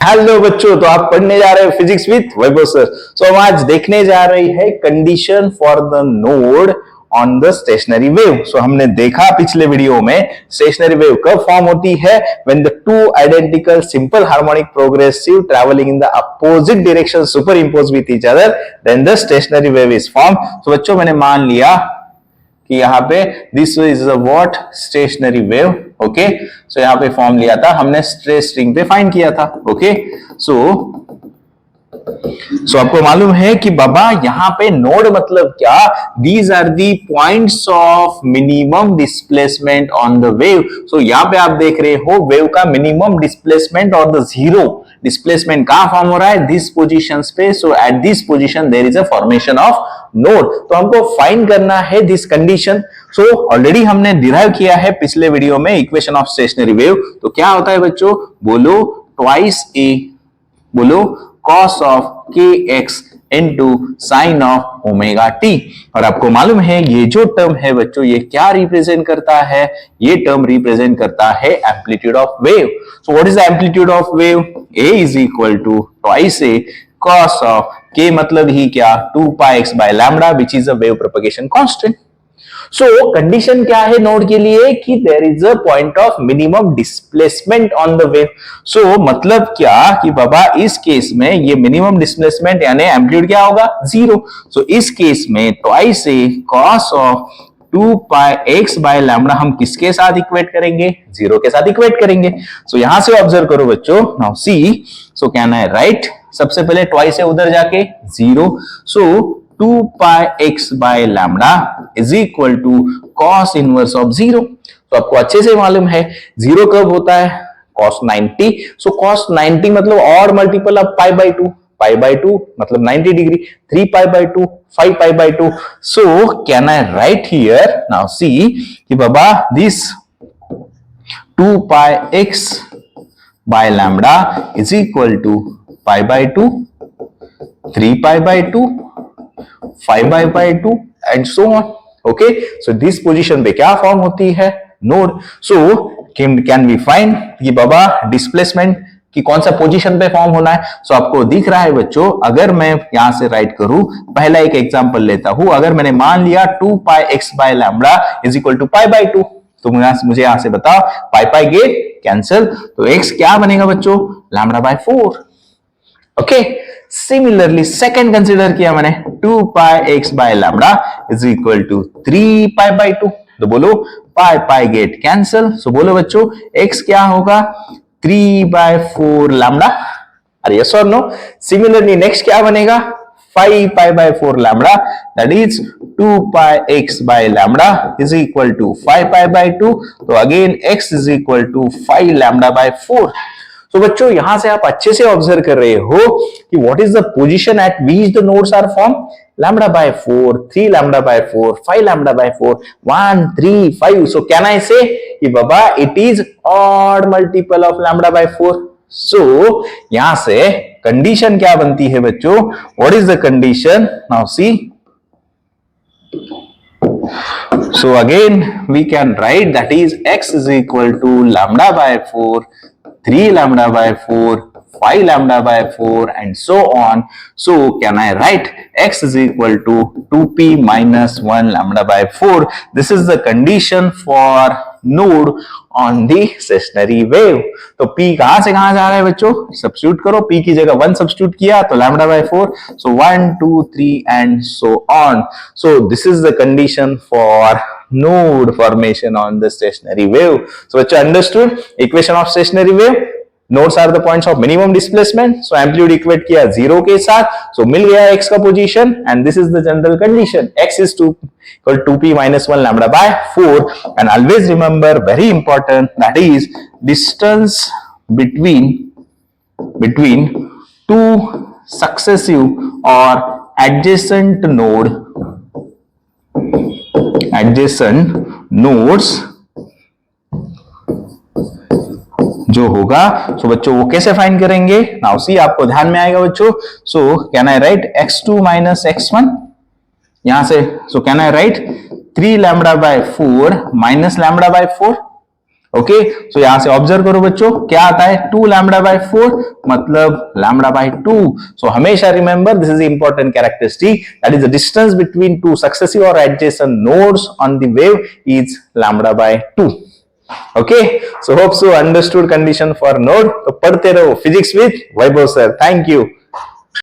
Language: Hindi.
हेलो बच्चों, तो आप पढ़ने जा रहे हो physics with Vaibhav sir. So हम आज देखने जा रहे हैं condition for the node on the stationary wave. So हमने देखा पिछले वीडियो में स्टेशनरी वेव कब फॉर्म होती है, when the two identical simple harmonic progressive travelling in the opposite direction superimpose with each other, then the stationary wave is form. तो बच्चों मैंने मान लिया कि यहाँ पे this is a what stationary wave. Okay, so यहाँ पे फॉर्म लिया था हमने, स्ट्रेस स्ट्रिंग पे फाइंड किया था। ओके, सो आपको मालूम है कि बाबा यहाँ पे नोड मतलब क्या, these are the points of minimum displacement on the wave. So यहाँ पे आप देख रहे हो वेव का मिनिमम डिस्प्लेसमेंट और द जीरो डिस्प्लेसमेंट कहां फॉर्म हो रहा है, दिस पोजीशंस पे। So at this position there is a formation of node. तो हमको फाइंड करना है दिस कंडीशन। सो ऑलरेडी हमने डिराइव किया है पिछले वीडियो में इक्वेशन ऑफ स्टेशनरी वेव। तो क्या होता है बच्चों, बोलो ट्वाइस ए, बोलो cos of kx into sine of omega T. और आपको मालूम है ये जो टर्म है बच्चों, ये क्या रिप्रेजेंट करता है, ये टर्म रिप्रेजेंट करता है amplitude of wave. So what is the amplitude of wave, a is equal to twice a cos of k मतलब ही क्या, 2 pi x by lambda which is a wave propagation constant. So condition क्या है नोड के लिए कि there is a point of minimum displacement on the wave. So मतलब क्या कि बाबा इस केस में ये मिनिमम डिस्प्लेसमेंट यानी एम्पलीट्यूड क्या होगा, जीरो। सो इस केस में twice a cos of 2 pi x by lambda हम किसके साथ इक्वेट करेंगे, जीरो के साथ इक्वेट करेंगे। सो यहां से ऑब्जर्व करो बच्चों, now see, so can I right, सबसे पहले ट्वाइस से उधर जाके zero, so 2 pi x by lambda is equal to cos inverse of zero. तो आपको अच्छे से मालूम है जीरो कब होता है, cos 90। सो cos 90 मतलब और multiple of pi by two, pi by two मतलब 90 degree, 3 pi by two, 5 pi by two. So can I write here, now see कि बाबा this 2 pi x by lambda is equal to pi by two, 3 pi by two, 5 by 2 and so on. Okay, so this position पे क्या फॉर्म होती है, node. so can we find कि बाबा डिस्प्लेसमेंट कि कौन सा पोजीशन पे फॉर्म होना है। सो आपको दिख रहा है बच्चों, अगर मैं यहां से राइट करूं, पहला एक एग्जांपल लेता हूं। अगर मैंने मान लिया 2 pi x by lambda is equal to pi by 2, तो मुझे यहां से बताओ पाई पाई गेट कैंसिल, तो x क्या बनेगा बच्चों, lambda by 4। Okay, similarly second consider किया मैंने, 2 pi x by lambda is equal to 3 pi by 2। तो बोलो पाई पाई गेट कैंसिल, सो बोलो बच्चों x क्या होगा, 3 by 4 lambda। अरे यस और नो। सिमिलरली नेक्स्ट क्या बनेगा, 5 pi by 4 lambda, that is 2 pi x by lambda is equal to 5 pi by 2। तो again x is equal to 5 lambda by 4। तो बच्चों यहां से आप अच्छे से ऑब्जर्व कर रहे हो कि what is the position at which the nodes are form, lambda by 4, 3 lambda by 4, 5 lambda by 4, 1 3 5। so can I say कि बाबा it is odd multiple of lambda by 4। so यहां से कंडीशन क्या बनती है बच्चों, what is the condition, now see, so again we can write that is x is equal to lambda by 4, 3 lambda by 4, 5 lambda by 4 and so on. So can I write x is equal to 2p minus 1 lambda by 4. This is the condition for node on the stationary wave. तो p कहां से कहां जा रहा है बच्चों, सब्स्टिट्यूट करो, p की जगह 1 सब्स्टिट्यूट किया तो lambda by 4, so 1 2 3 and so on. So this is the condition for node formation on the stationary wave. So bachcho understood equation of stationary wave, nodes are the points of minimum displacement। so amplitude equate किया जीरो के साथ, so मिल गया x का position and this is the general condition, x is equal to 2p minus 1 lambda by 4। and always remember very important, that is distance between two successive or adjacent nodes जो होगा, सो बच्चों वो कैसे फाइंड करेंगे, नाउ सी आपको ध्यान में आएगा बच्चों। So can I write x2 minus x1 यहां से, so can I write 3 lambda by 4 minus lambda by 4। Okay, so यहां से ऑब्जर्व करो बच्चों, क्या आता है 2 लैम्डा बाय 4 मतलब लैम्डा बाय 2। सो हमेशा remember this is important characteristic, that is the distance between two successive और adjacent nodes on the wave is lambda by 2। Okay, so hope so understood condition for node. तो पढ़ते रहो physics with Vaibhav sir. Thank you.